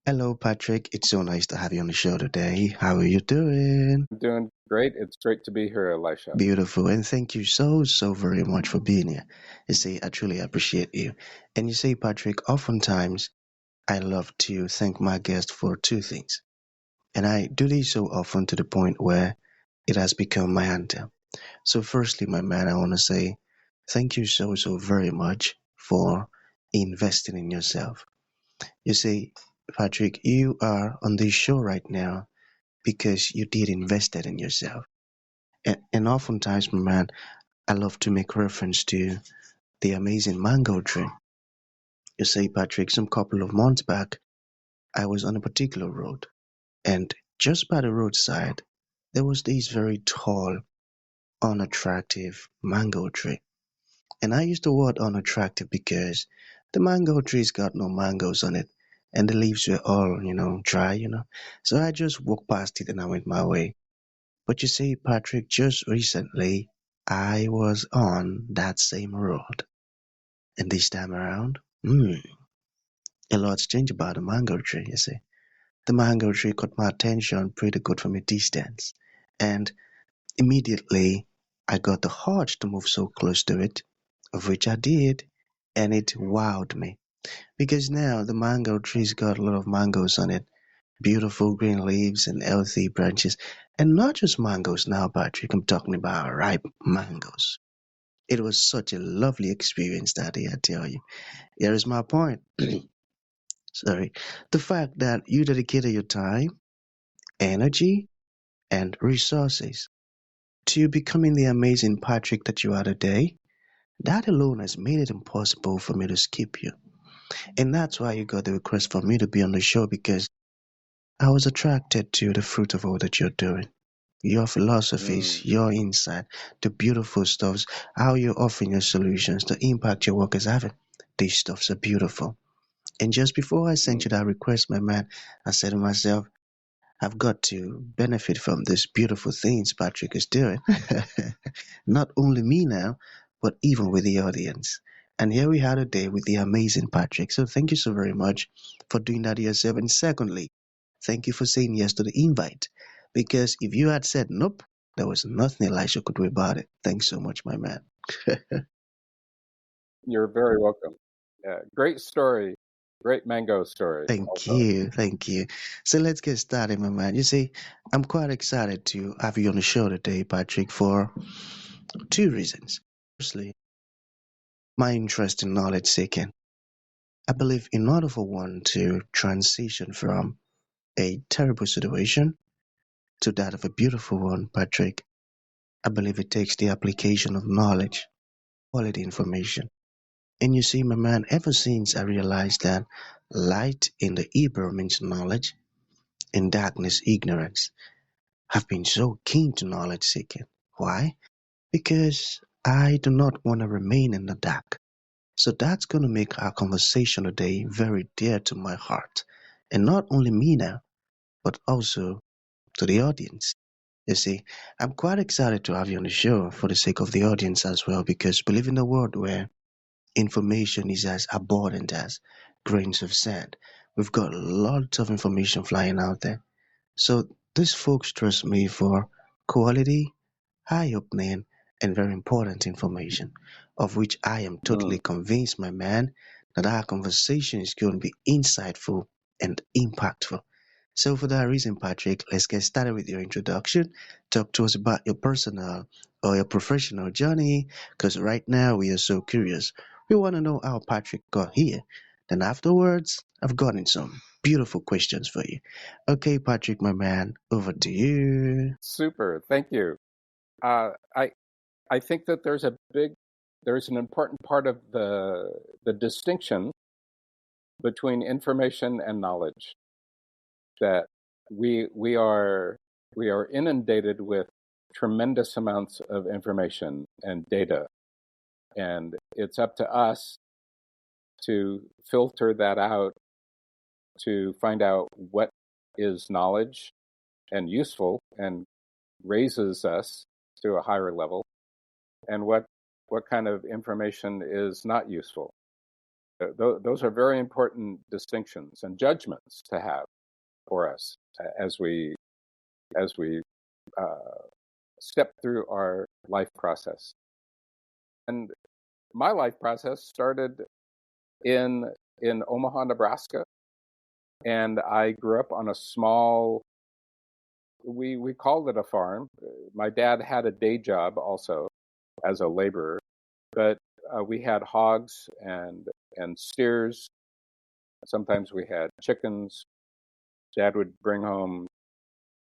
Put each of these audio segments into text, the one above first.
Hello, Patrick. It's so nice to have you on the show today. How are you doing? I'm doing great. It's great to be here, Elisha. Beautiful. And thank you so very much for being here. You see, I truly appreciate you. And you see, Patrick, oftentimes I love to thank my guest for two things. And I do this so often to the point where it has become my anthem. So, firstly, my man, I want to say thank you so very much for investing in yourself. You see, Patrick, you are on this show right now because you did invested in yourself. And oftentimes, my man, I love to make reference to the amazing mango tree. You see, Patrick, some couple of months back, I was on a particular road, and just by the roadside, there was this very tall, unattractive mango tree. And I use the word unattractive because the mango tree's got no mangoes on it, and the leaves were all, dry. So I just walked past it and I went my way. But you see, Patrick, just recently I was on that same road. And this time around, a lot's changed about the mango tree, you see. The mango tree caught my attention pretty good from a distance. And immediately I got the urge to move so close to it, of which I did, and it wowed me. Because now the mango tree's got a lot of mangoes on it, beautiful green leaves and healthy branches. And not just mangoes now, Patrick, I'm talking about ripe mangoes. It was such a lovely experience that day, I tell you. Here is my point. Sorry. The fact that you dedicated your time, energy, and resources to becoming the amazing Patrick that you are today, that alone has made it impossible for me to skip you. And that's why you got the request for me to be on the show because I was attracted to the fruit of all that you're doing. Your philosophies, Mm, your insight, the beautiful stuffs, how you're offering your solutions, the impact your work is having. These stuffs are beautiful. And just before I sent mm. you that request, my man, I said to myself, I've got to benefit from these beautiful things Patrick is doing. Not only me now, but even with the audience. And here we are today with the amazing Patrick. So thank you so very much for doing that yourself. And secondly, thank you for saying yes to the invite. Because if you had said nope, there was nothing Elisha could do about it. Thanks so much, my man. You're very welcome. Great story. Great mango story Thank also. you, thank you. So let's get started, my man. You see, I'm quite excited to have you on the show today, Patrick, for two reasons. Firstly, my interest in knowledge seeking. I believe in order for one to transition from a terrible situation to that of a beautiful one, Patrick, I believe it takes the application of knowledge, quality information. And you see, my man, ever since I realized that light in the Hebrew means knowledge and darkness ignorance, I've been so keen to knowledge seeking. Why? Because I do not want to remain in the dark. So that's going to make our conversation today very dear to my heart. And not only me now, but also to the audience. You see, I'm quite excited to have you on the show for the sake of the audience as well, because we live in a world where information is as abundant as grains of sand. We've got lots of information flying out there. So these folks trust me for quality, eye-opening, and very important information, of which I am totally Mm. convinced, my man, that our conversation is going to be insightful and impactful. So for that reason, Patrick, let's get started with your introduction. Talk to us about your personal or your professional journey, because right now we are so curious. We want to know how Patrick got here. Then afterwards, I've gotten some beautiful questions for you. Okay, Patrick, my man, over to you. Super. Thank you. Uh, I I think that there's an important part of the distinction between information and knowledge that we we are inundated with tremendous amounts of information and data, and it's up to us to filter that out to find out what is knowledge and useful and raises us to a higher level, and what kind of information is not useful. those are very important distinctions and judgments to have for us as we uh, step through our life process. And my life process started in Omaha, Nebraska, and I grew up on a small. We called it a farm. My dad had a day job also as a laborer, but we had hogs and steers. Sometimes we had chickens. Dad would bring home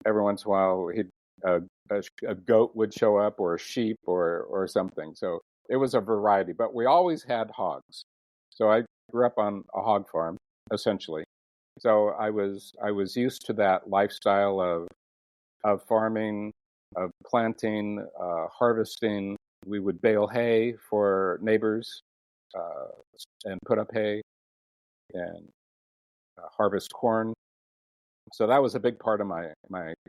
every once in a while. A goat would show up, or a sheep, or something. So it was a variety, but we always had hogs. So I grew up on a hog farm, essentially. So I was used to that lifestyle of farming, of planting, harvesting. We would bale hay for neighbors uh, and put up hay and harvest corn. So that was a big part of my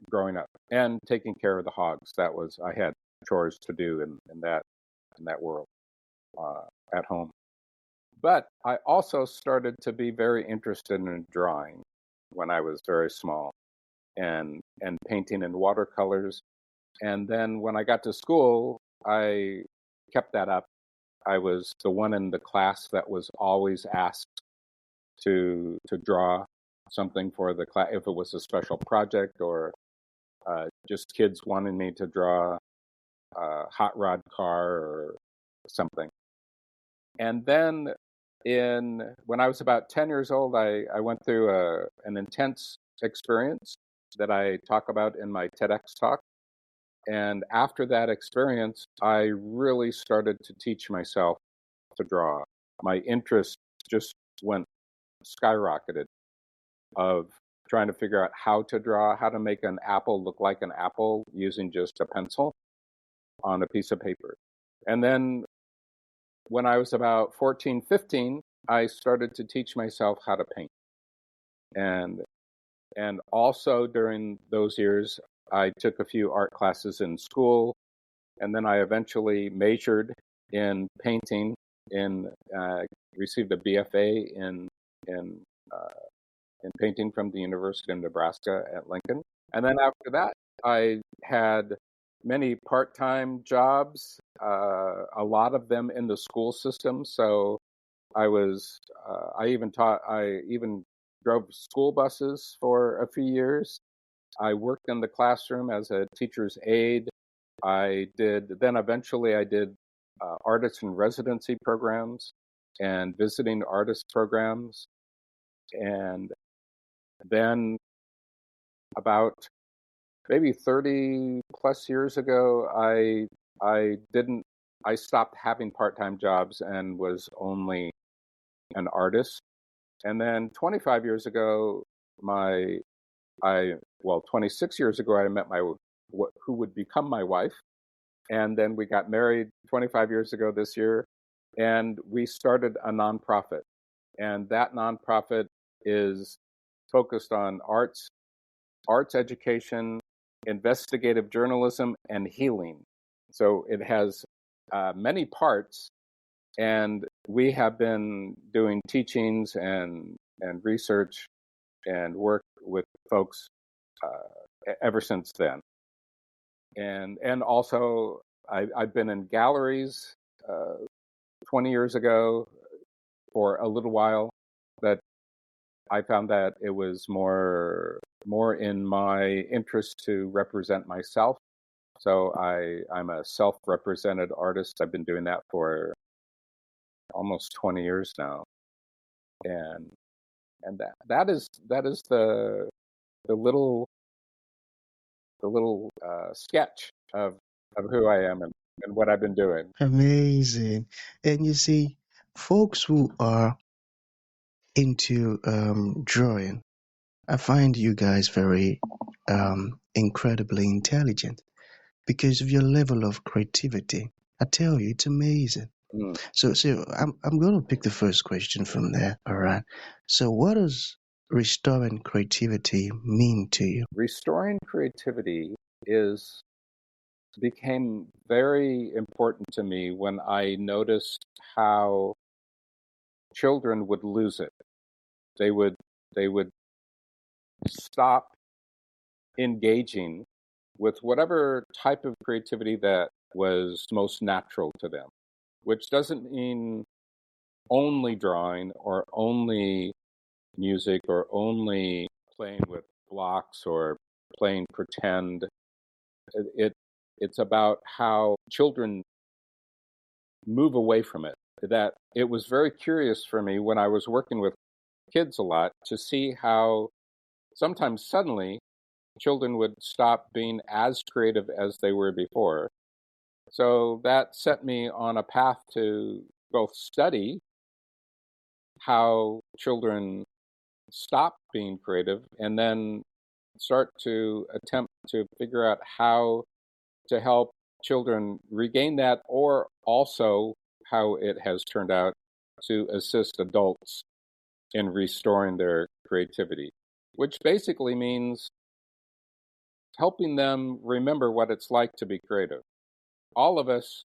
growing up, and taking care of the hogs. That was, I had chores to do in that world uh, at home. But I also started to be very interested in drawing when I was very small, and painting in watercolors. And then when I got to school, I kept that up. I was the one in the class that was always asked to draw something for the class, if it was a special project, or just kids wanting me to draw a hot rod car or something. And then when I was about 10 years old, I went through an intense experience that I talk about in my TEDx talk. And after that experience, I really started to teach myself to draw. My interest just went skyrocketed, of trying to figure out how to draw, how to make an apple look like an apple using just a pencil on a piece of paper. And then when I was about 14, 15, I started to teach myself how to paint. And and also during those years, I took a few art classes in school, and then I eventually majored in painting, in received a BFA in uh, in painting from the University of Nebraska at Lincoln. And then after that, I had many part-time jobs, a lot of them in the school system. So I even drove school buses for a few years. I worked in the classroom as a teacher's aide. Eventually I did artist in residency programs and visiting artist programs. And then about maybe 30 plus years ago, I didn't I stopped having part-time jobs and was only an artist. And then 25 years ago, my I well 26 years ago, I met who would become my wife, and then we got married 25 years ago this year, and we started a nonprofit. And that nonprofit is focused on arts education, investigative journalism, and healing. So it has many parts, and we have been doing teachings and research and work with folks ever since then. And also, I've been in galleries 20 years ago for a little while, but I found that it was more in my interest to represent myself. So I'm a self-represented artist. I've been doing that for almost 20 years now, and that is the little sketch of who I am and what I've been doing. Amazing. And you see, folks who are into drawing, I find you guys very incredibly intelligent because of your level of creativity. I tell you, it's amazing. Mm. So I'm going to pick the first question from there. All right. So what does restoring creativity mean to you? Restoring creativity is became very important to me when I noticed how children would lose it. They would stop engaging with whatever type of creativity that was most natural to them, which doesn't mean only drawing or only music or only playing with blocks or playing pretend. It it's about how children move away from it. That it was very curious for me when I was working with kids a lot to see how sometimes suddenly children would stop being as creative as they were before. So that set me on a path to both study how children stop being creative and then start to attempt to figure out how to help children regain that, or also how it has turned out to assist adults in restoring their creativity, which basically means helping them remember what it's like to be creative. All of us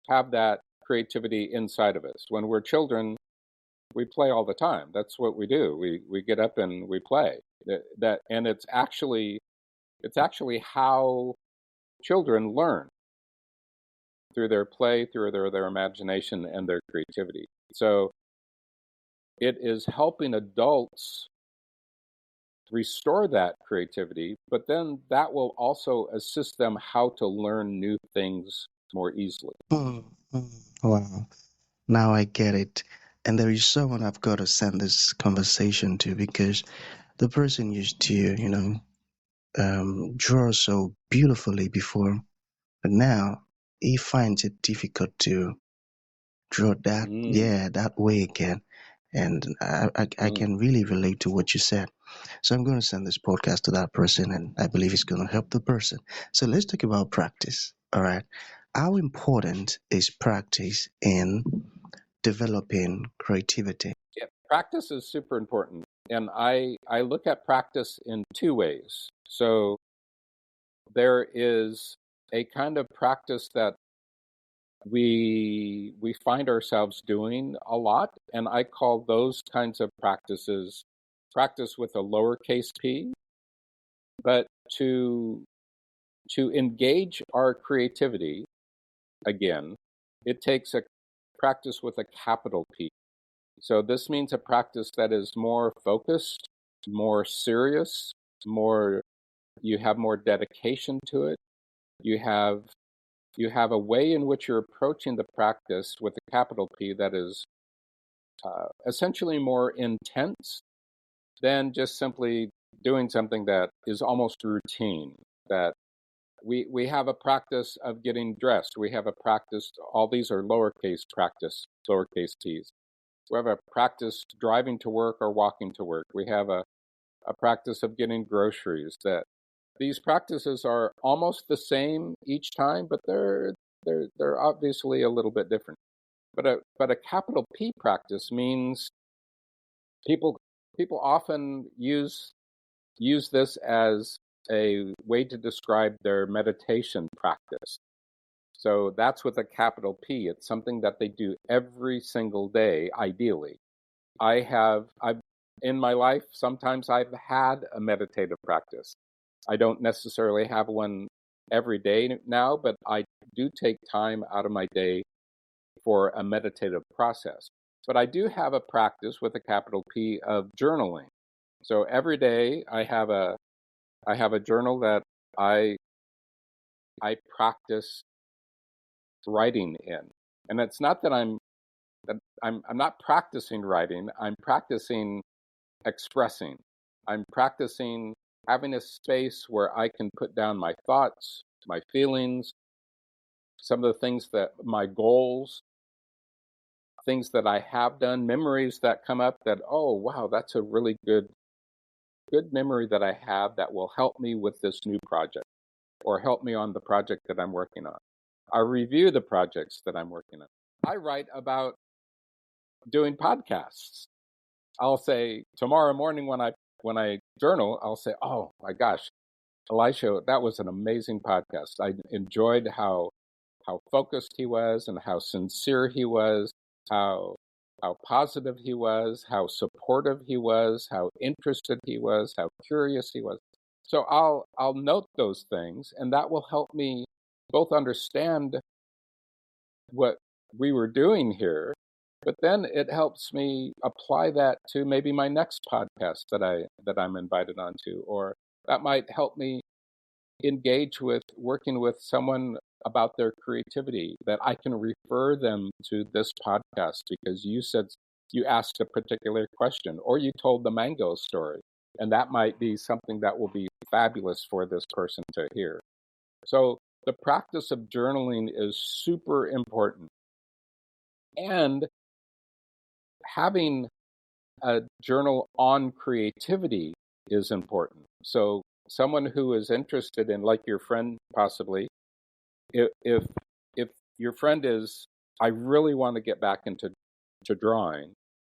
have that creativity inside of us. When we're children, we play all the time. That's what we do. We get up and we play. That and it's actually how children learn, through their play, through their imagination and their creativity. So it is helping adults restore that creativity, but then that will also assist them how to learn new things more easily. Wow. Now I get it. And there is someone I've got to send this conversation to because the person used to, draw so beautifully before, but now he finds it difficult to draw that, Mm, yeah, that way again. And I mm. can really relate to what you said. So I'm going to send this podcast to that person, and I believe it's going to help the person. So let's talk about practice. All right. How important is practice in developing creativity? Yeah, practice is super important. And I look at practice in two ways. So there is a kind of practice that we find ourselves doing a lot, and I call those kinds of practices practice with a lowercase p. But to engage our creativity again, it takes a practice with a capital P. So this means a practice that is more focused, more serious, more you have more dedication to it. You have a way in which you're approaching the practice with a capital P that is essentially more intense than just simply doing something that is almost routine. That we have a practice of getting dressed. We have a practice. All these are lowercase practice, lowercase t's. We have a practice driving to work or walking to work. We have a practice of getting groceries. That these practices are almost the same each time, but they're obviously a little bit different. But a capital P practice means people people often use this as a way to describe their meditation practice. So that's with a capital P. It's something that they do every single day, ideally. I've in my life, sometimes I've had a meditative practice. I don't necessarily have one every day now, but I do take time out of my day for a meditative process. But I do have a practice with a capital P of journaling. So every day I have a journal that I I practice writing in. And it's not that I'm not practicing writing, I'm practicing expressing. I'm practicing having a space where I can put down my thoughts, my feelings, some of the things that my goals, things that I have done, memories that come up that, oh wow, that's a really good memory that I have that will help me with this new project or help me on the project that I'm working on. I review the projects that I'm working on. I write about doing podcasts. I'll say tomorrow morning when I journal, I'll say, "Oh my gosh, Elisha, that was an amazing podcast. I enjoyed how focused he was and how sincere he was, how positive he was, how supportive he was, how interested he was, how curious he was. So I'll note those things, and that will help me both understand what we were doing here, but then it helps me apply that to maybe my next podcast that I'm invited onto, or that might help me engage with working with someone about their creativity, that I can refer them to this podcast because you asked a particular question or you told the mango story, and that might be something that will be fabulous for this person to hear. So the practice of journaling is super important, and having a journal on creativity is important. So someone who is interested in, like your friend possibly, if your friend is, I really want to get back into drawing,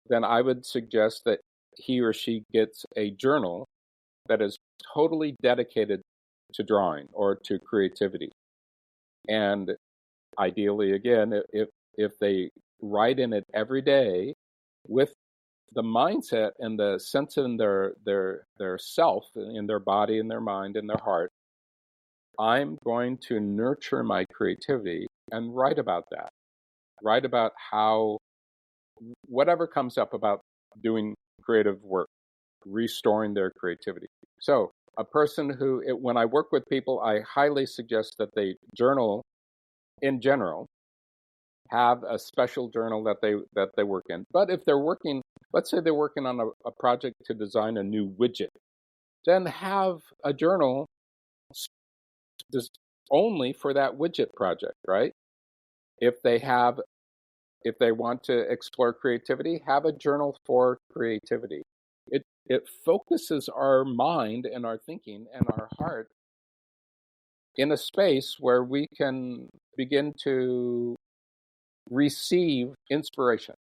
then I would suggest that he or she gets a journal that is totally dedicated to drawing or to creativity. And ideally, again, if they write in it every day with the mindset and the sense in their self, in their body, in their mind, in their heart, I'm going to nurture my creativity and write about that. Write about how whatever comes up about doing creative work, restoring their creativity. So a person who, when I work with people, I highly suggest that they journal in general, have a special journal that they work in. But if they're working, let's say they're working on a project to design a new widget, then have a journal just only for that widget project, right? If they want to explore creativity, have a journal for creativity. It focuses our mind and our thinking and our heart in a space where we can begin to receive inspiration.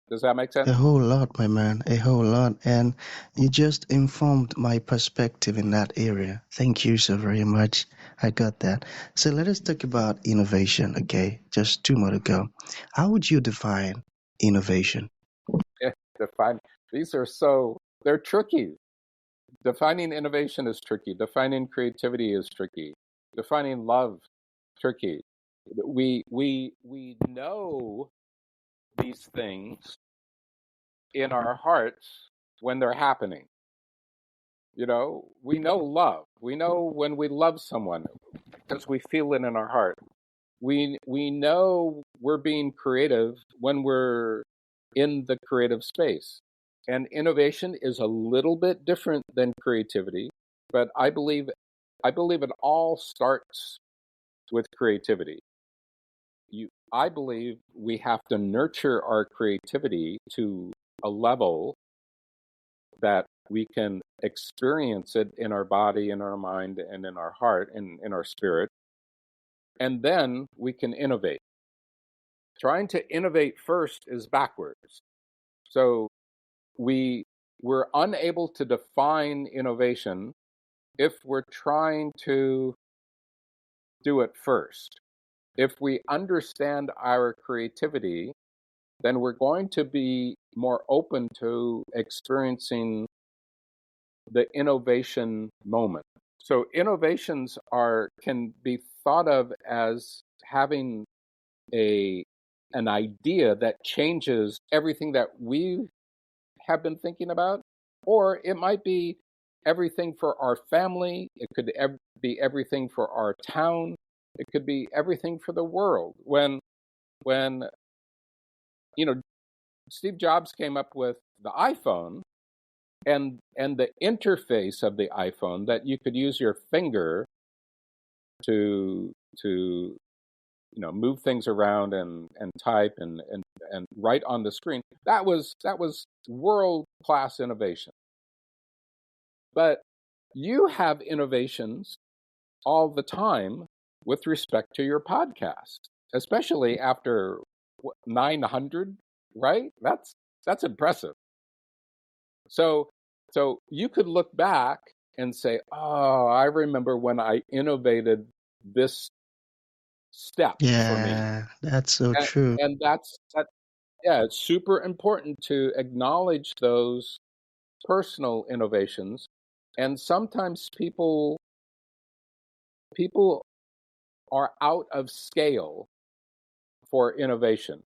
Does that make A sense? whole lot, my man, a whole lot. And you just informed my perspective in that area. Thank you so very much. I got that. So let us talk about innovation, okay? Just 2 more to go. How would you define innovation? Yeah, these are they're tricky. Defining innovation is tricky. Defining creativity is tricky. Defining love, tricky. We know these things in our hearts when they're happening. You know, we know love. We know when we love someone because we feel it in our heart. We know we're being creative when we're in the creative space. And innovation is a little bit different than creativity, but I believe it all starts with creativity. I believe we have to nurture our creativity to a level that we can experience it in our body, in our mind, and in our heart, and in our spirit. And then we can innovate. Trying to innovate first is backwards. So we're unable to define innovation if we're trying to do it first. If we understand our creativity, then we're going to be more open to experiencing the innovation moment. So innovations can be thought of as having an idea that changes everything that we have been thinking about, or it might be everything for our family. It could be everything for our town. It could be everything for the world. When you know Steve Jobs came up with the iPhone and the interface of the iPhone, that you could use your finger to move things around and type and write on the screen. That was world class innovation. But you have innovations all the time with respect to your podcast, especially after 900, right? That's impressive. So you could look back and say, "Oh, I remember when I innovated this step for me." Yeah, that's so And, true. and that's that. Yeah, it's super important to acknowledge those personal innovations. And sometimes people are out of scale for innovation.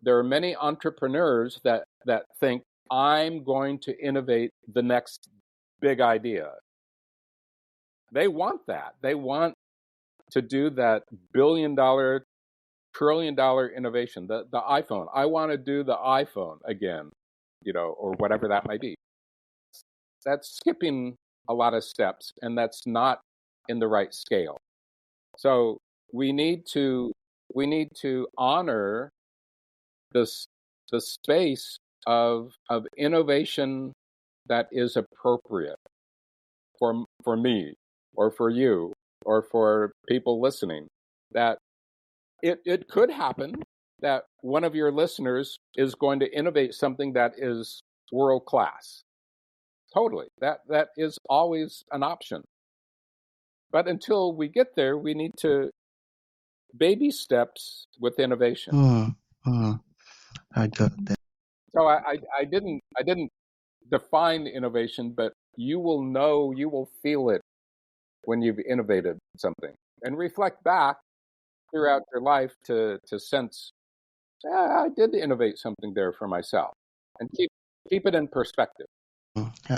There are many entrepreneurs that think I'm going to innovate the next big idea. They want that. They want to do that billion-dollar, trillion-dollar innovation. The iPhone. I want to do the iPhone again, or whatever that might be. That's skipping a lot of steps, and that's not in the right scale. So we need to honor this the space of innovation that is appropriate for me or for you or for people listening. That it could happen that one of your listeners is going to innovate something that is world class. Totally. That is always an option. But until we get there, we need to baby steps with innovation. Mm, mm, I got that. So I didn't define innovation, but you will feel it when you've innovated something, and reflect back throughout your life to sense, yeah, I did innovate something there for myself, and keep it in perspective.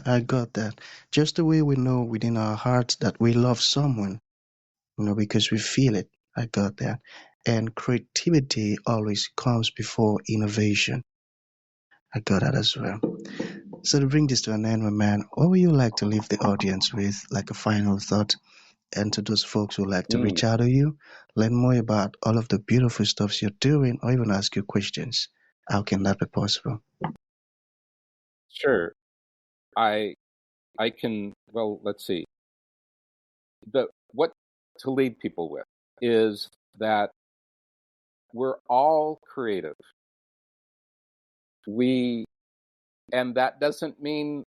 I got that. Just the way we know within our hearts that we love someone, because we feel it. I got that. And creativity always comes before innovation. I got that as well. So to bring this to an end, my man, what would you like to leave the audience with, like a final thought? And to those folks who like to Mm, reach out to you, learn more about all of the beautiful stuff you're doing, or even ask you questions. How can that be possible? sure. I I can, well, let's see. What to leave people with is that we're all creative. We and that doesn't mean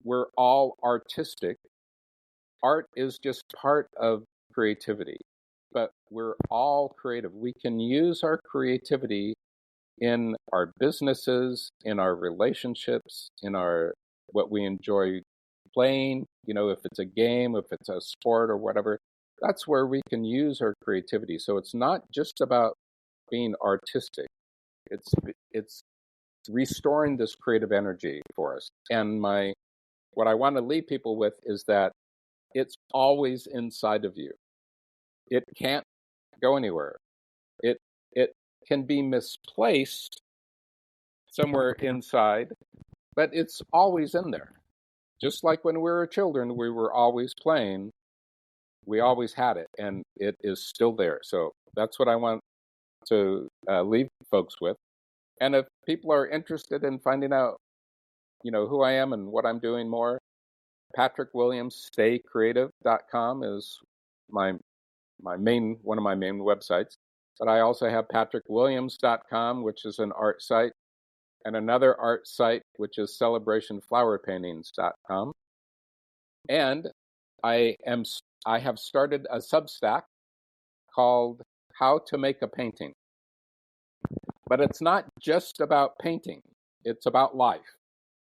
we're all artistic. Art is just part of creativity, but we're all creative. We can use our creativity in our businesses, in our relationships, in our what we enjoy playing, if it's a game, if it's a sport or whatever. That's where we can use our creativity. So it's not just about being artistic. It's restoring this creative energy for us. And what I want to leave people with is that it's always inside of you. It can't go anywhere. It can be misplaced somewhere inside, but it's always in there. Just like when we were children, we were always playing. We always had it, and it is still there. So that's what I want to leave folks with. And if people are interested in finding out, who I am and what I'm doing more, PatrickWilliamsStayCreative.com is my one of my main websites. But I also have PatrickWilliams.com, which is an art site, and another art site, which is CelebrationFlowerPaintings.com. And I have started a Substack called How to Make a Painting. But it's not just about painting, it's about life.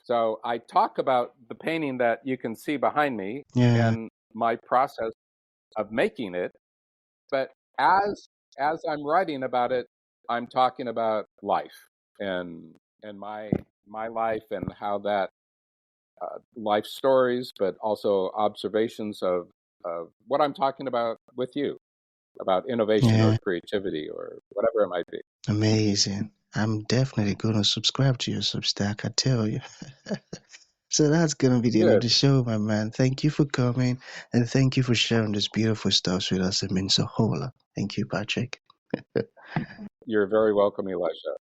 So I talk about the painting that you can see behind me Yeah, and my process of making it, but as I'm writing about it, I'm talking about life and my life and how that life stories, but also observations of what I'm talking about with you about innovation or yeah, creativity or whatever it might be. amazing. I'm definitely gonna subscribe to your Substack, I tell you. So that's gonna be the end of Good. the show, my man. Thank you for coming, and thank you for sharing this beautiful stuff with us. It means a whole lot. Thank you, Patrick. You're very welcome, Elisha.